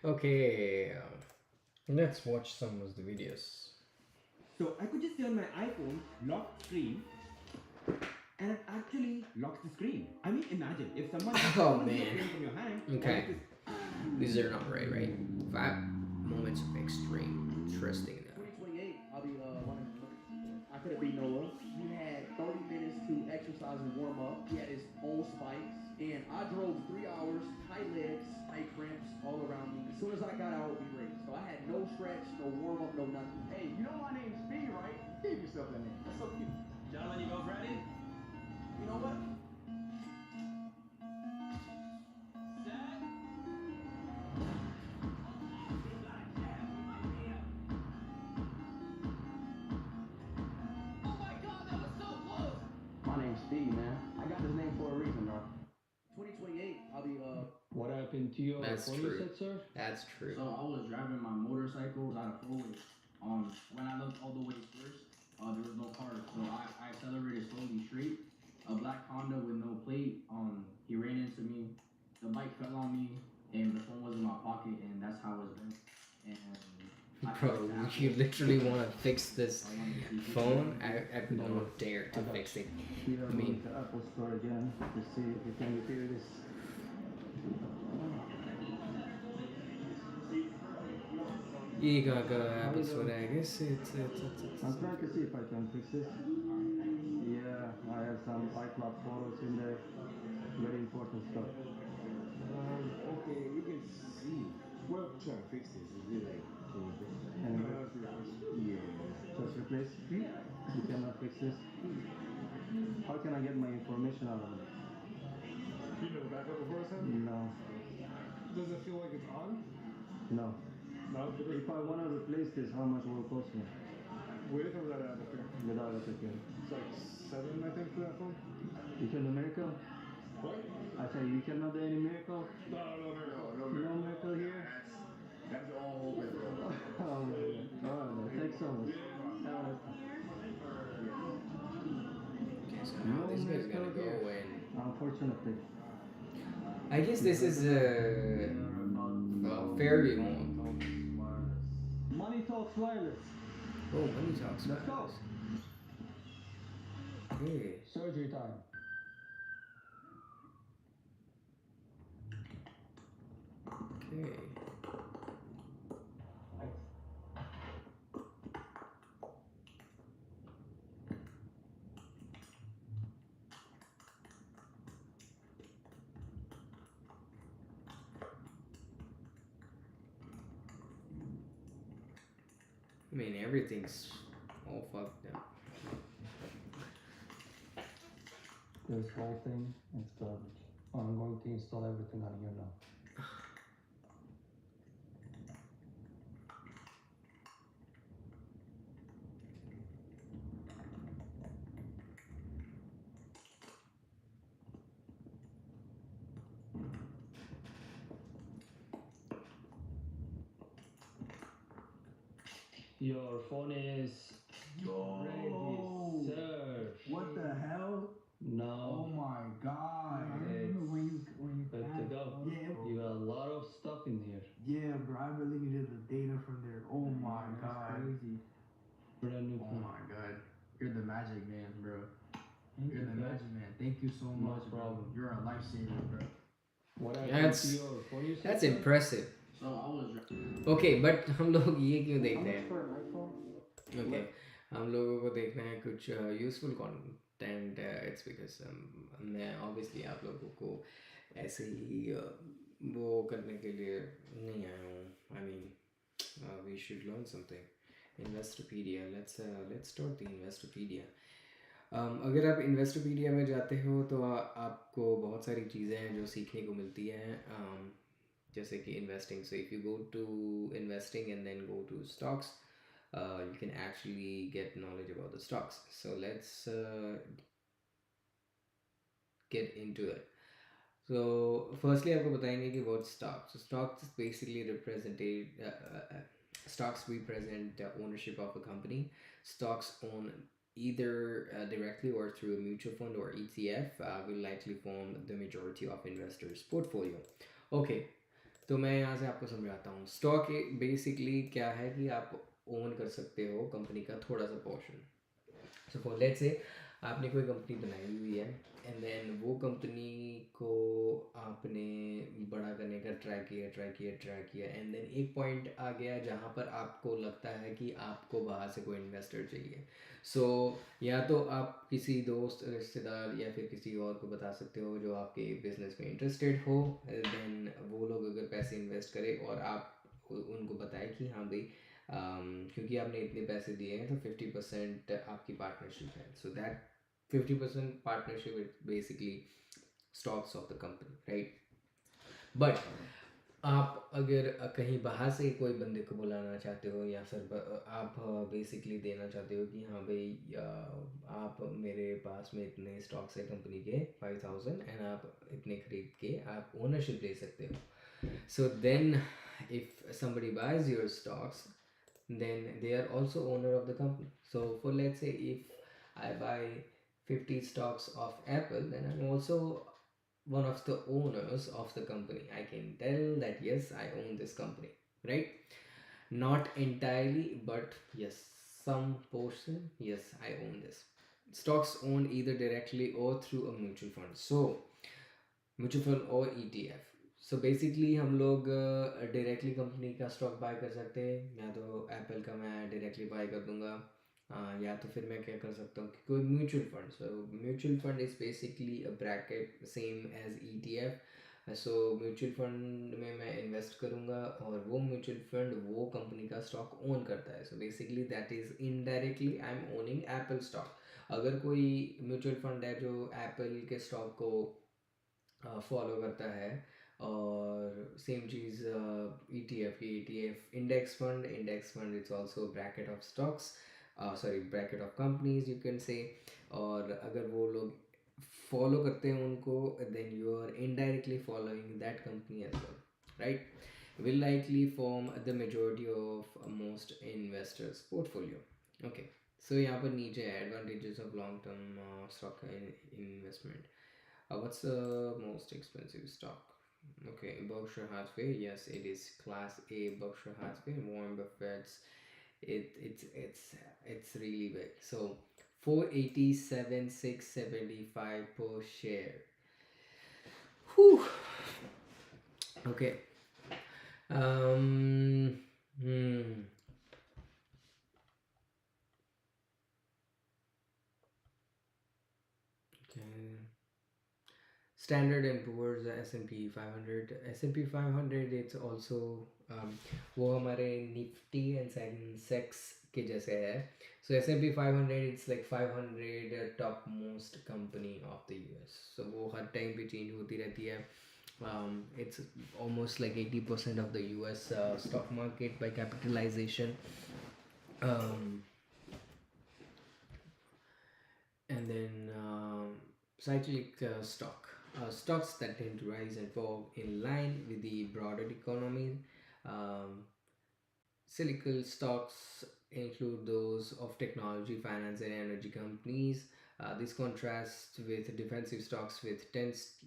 Okay, let's watch some of the videos. So I could just say on my iPhone, lock screen, and it actually locks the screen. I mean, imagine if someone has Oh stolen your man. phone from your hand, all Okay, of this. these are not right, right? 5 moments of extreme interesting now. 2028, I'll be running. I couldn't beat Noah. He had 30 minutes to exercise and warm up. He had his own spikes, and I drove 3 hours, tight legs, tight cramps all around me. As soon as I got out, we raced. So I had no stretch, no warm up, no nothing. Hey, you know my name's B, right? Give yourself that name. That's so cute. Gentlemen, you both ready? You know what? My name's Steve, man. I got this name for a reason, bro. 2028, I'll be What happened to your That's phone, you true. said, sir? That's true. So I was driving my motorcycle out of four-way. When I looked all the way first, there was no cars, so I accelerated slowly straight. A black Honda with no plate. He ran into me. The bike fell on me, and the phone was in my pocket, and that's how it's been. And I Bro, texted Apple. you literally want to fix this I wanted to see if you phone? could- I don't dare to fix it. We are I mean- going to Apple Store again to see if we can repair this. You gotta go to Apple Store, I guess I'm trying to see if I can fix this. Yeah, I have some iCloud photos in there. Very important stuff. Okay, we can see. We're trying to fix this. Is it like, can you fix it? And Yeah. just replace. You cannot fix this. How can I get my information out of it? You know the backup before it's on? No, Does it feel like it's on? no. No. If I want to replace this, how much will it cost me With or without Apple Care? without Apple Care? It's like 7, I think, for that phone. You can do miracle? What? I say you cannot do any miracle? No, miracle. No miracle here? That's all over, bro. Oh, man. Alright, man. Thanks so much. Have a nice time. Okay, so now this guy's gonna go and Unfortunately. I guess this is fairly long. Money Talks Wireless. Oh, money talks. Let's go. Okay. Surgery time. Okay. I mean, everything's all fucked up. This whole thing is garbage. I'm going to install everything on here now. Your phone is ready, sir. What the hell? Now Oh my god. I It's remember when you good to go. Yeah, You got a lot of stuff in here. yeah, bro. I really needed the data from there. Oh my That's god. crazy. Brand new Oh phone. my god. You're the magic man, bro. Thank You're you, the bro. magic man. Thank you so No much, bro. problem. You're a lifesaver, bro. What happened That's- to your phone, you said, That's sir? impressive. So I was Okay, but हम लोग ये क्यों देखते much हैं? for an iPhone? Okay, हम लोगों को देखना है कुछ यूजफुल कंटेंट. इट्स बिकॉज मैं ऑब्वियसली आप लोगों को ऐसे ही वो करने के लिए नहीं आया हूँ. I mean we should learn something. Investopedia, let's start the Investopedia. अगर आप इन्वेस्टोपीडिया में जाते हो तो आपको बहुत सारी चीज़ें हैं जो सीखने को मिलती हैं. जैसे कि investing. So if you go to investing and then go to stocks, you can actually get knowledge about the stocks. So let's get into it. So firstly आपको बताएंगे कि what stocks. So stocks basically stocks represent ownership of a company. Stocks own either directly or through a mutual fund or ETF will likely form the majority of investors' portfolio. Okay, तो मैं यहाँ से आपको समझाता हूँ। Stock basically क्या है कि आप ओन कर सकते हो कंपनी का थोड़ा सा portion. So for let's say आपने कोई कंपनी बनाई हुई है एंड देन वो कंपनी को आपने बड़ा करने का ट्राई किया एंड देन एक पॉइंट आ गया जहाँ पर आपको लगता है कि आपको बाहर से कोई इन्वेस्टर चाहिए। सो या तो आप किसी दोस्त रिश्तेदार या फिर किसी और को बता सकते हो जो आपके बिजनेस में इंटरेस्टेड हो, देन वो लोग अगर पैसे इन्वेस्ट करें और आप उनको बताएं कि हाँ भाई क्योंकि आपने इतने पैसे दिए हैं तो 50% आपकी पार्टनरशिप है। So that 50% partnership is basically stocks of the company, right. But आप अगर कहीं बाहर से कोई बंदे को बुलाना चाहते हो या फिर आप बेसिकली देना चाहते हो कि हाँ भाई आप मेरे पास में इतने स्टॉक्स है कंपनी के 5000 एंड आप इतने खरीद के आप ओनरशिप ले सकते हो। So then if somebody buys your stocks, then they are also owner of the company. So for let's say if I buy 50 stocks of Apple, then I'm also one of the owners of the company. I can tell that yes, I own this company, right? Not entirely, but yes, some portion, yes, I own this. Stocks owned either directly or through a mutual fund. So mutual fund और ETF। So basically हम लोग directly company का stock bye कर सकते हैं, या तो Apple का मैं डायरेक्टली बाय कर दूंगा, या तो फिर मैं क्या कर सकता हूँ कि कोई mutual fund. So mutual fund is basically a bracket same as ETF। So mutual fund में मैं इन्वेस्ट करूँगा और वो म्यूचुअल फंड वो कंपनी का स्टॉक ओन करता है। So basically that is indirectly I am owning Apple stock. अगर कोई म्यूचुअल फंड है जो एप्पल के स्टॉक को फॉलो करता है, और सेम चीज़ ETF index fund it's also bracket of stocks, sorry bracket of companies you can say. और अगर वो लोग फॉलो करते हैं उनको, then you are indirectly following that company as well, right. will likely form the majority of most investors portfolio. Okay, so यहाँ पर नीचे है advantages of long term stock investment. What's the most expensive stock? Okay, Berkshire Hathaway. Yes, it is Class A Berkshire Hathaway. Warren Buffett's. It's really big. So 487,675 per share. Whew. Okay. Hmm. Okay. Standard and Poor's S&P 500. S&P 500 it's also वो हमारे Nifty and Sensex के जैसे है। सो S&P 500 it's like 500 top most company of the US। सो वो हर time पे change होती रहती है। It's almost like 80% of the US stock market by capitalization. And then cyclic stocks that tend to rise and fall in line with the broader economy. Cyclical stocks include those of technology, finance, and energy companies. This contrasts with defensive stocks which tends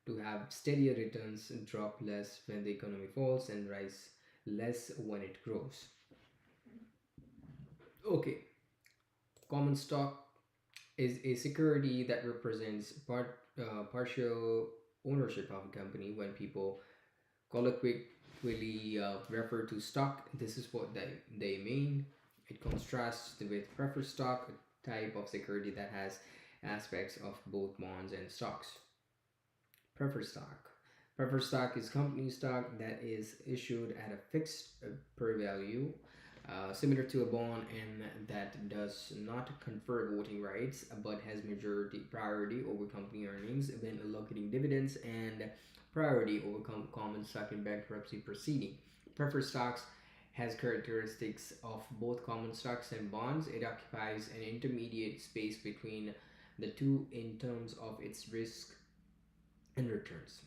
to have steadier returns, drop less when the economy falls, and rise less when it grows. Okay, common stock is a security that represents partial ownership of a company. When people colloquially refer to stock, this is what they mean. It contrasts with preferred stock, a type of security that has aspects of both bonds and stocks. Preferred stock is company stock that is issued at a fixed per value, similar to a bond, and that does not confer voting rights but has majority priority over company earnings when allocating dividends, and priority over common stock in bankruptcy proceeding. Preferred stocks has characteristics of both common stocks and bonds. It occupies an intermediate space between the two in terms of its risk and returns.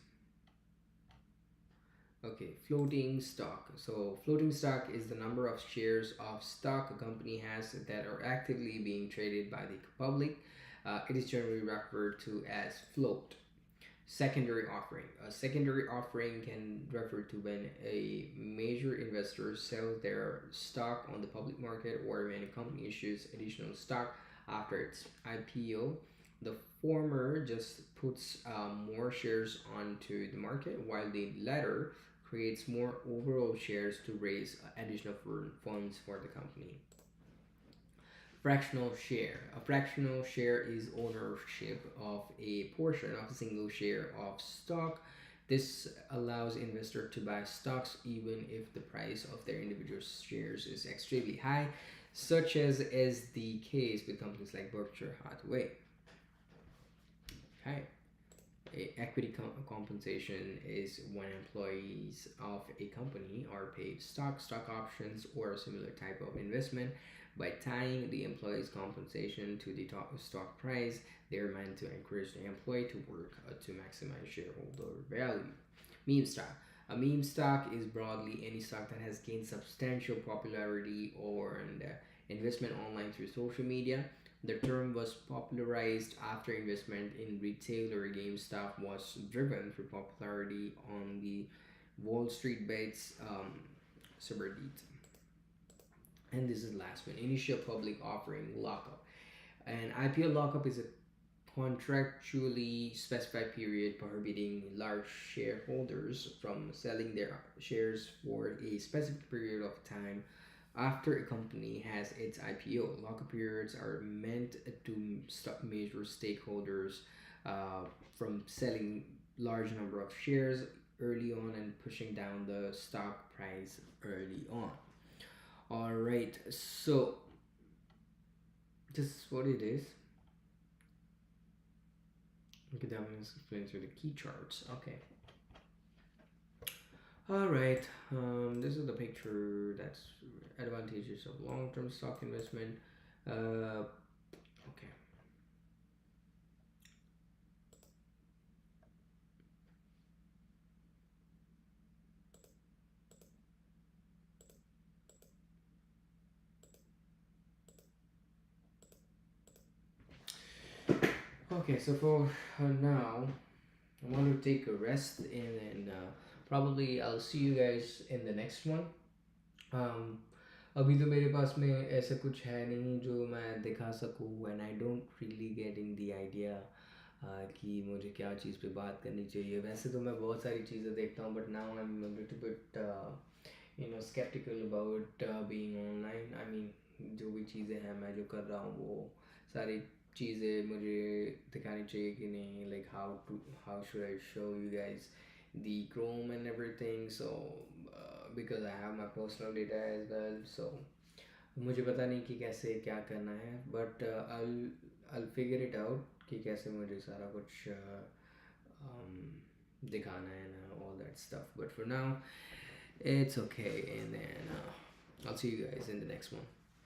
Okay, floating stock. So floating stock is the number of shares of stock a company has that are actively being traded by the public. It is generally referred to as float. Secondary offering. A secondary offering can refer to when a major investor sells their stock on the public market or when a company issues additional stock after its IPO. The former just puts more shares onto the market, while the latter creates more overall shares to raise additional funds for the company. Fractional share. A fractional share is ownership of a portion of a single share of stock. This allows investor to buy stocks even if the price of their individual shares is extremely high, such as is the case with companies like Berkshire Hathaway. Okay. Equity compensation is when employees of a company are paid stock options, or a similar type of investment. By tying the employee's compensation to the top stock price, they are meant to encourage the employee to work to maximize shareholder value. Meme stock. A meme stock is broadly any stock that has gained substantial popularity or investment online through social media. The term was popularized after investment in retailer GameStop was driven through popularity on the Wall Street Bets subreddit. And this is the last one: initial public offering lockup. An IPO lockup is a contractually specified period prohibiting large shareholders from selling their shares for a specific period of time after a company has its IPO. Lockup periods are meant to stop major stakeholders from selling large number of shares early on and pushing down the stock price early on. All right, so this is what it is. Okay, that one explains through the key charts. Okay. All right. This is the picture. That's advantages of long-term stock investment. Okay. Okay, so for now, I want to take a rest, and then probably I'll see you guys in the next one. um, अभी तो मेरे पास में ऐसा कुछ है नहीं जो मैं दिखा सकूँ, and I don't really getting the idea कि मुझे क्या चीज़ पे बात करनी चाहिए. वैसे तो मैं बहुत सारी चीज़ें देखता हूँ, but now I'm a little bit skeptical about being online. I mean, जो भी चीज़ें हैं मैं जो कर रहा हूँ वो सारी चीज़ें मुझे दिखानी चाहिए कि नहीं, like how should I show you guys the Chrome and everything. So because I have my personal data as well, so मुझे पता नहीं कि कैसे क्या करना है, but I'll figure it out कि कैसे मुझे सारा कुछ दिखाना है ना, all that stuff. But for now it's okay, and then I'll see you guys in the next one.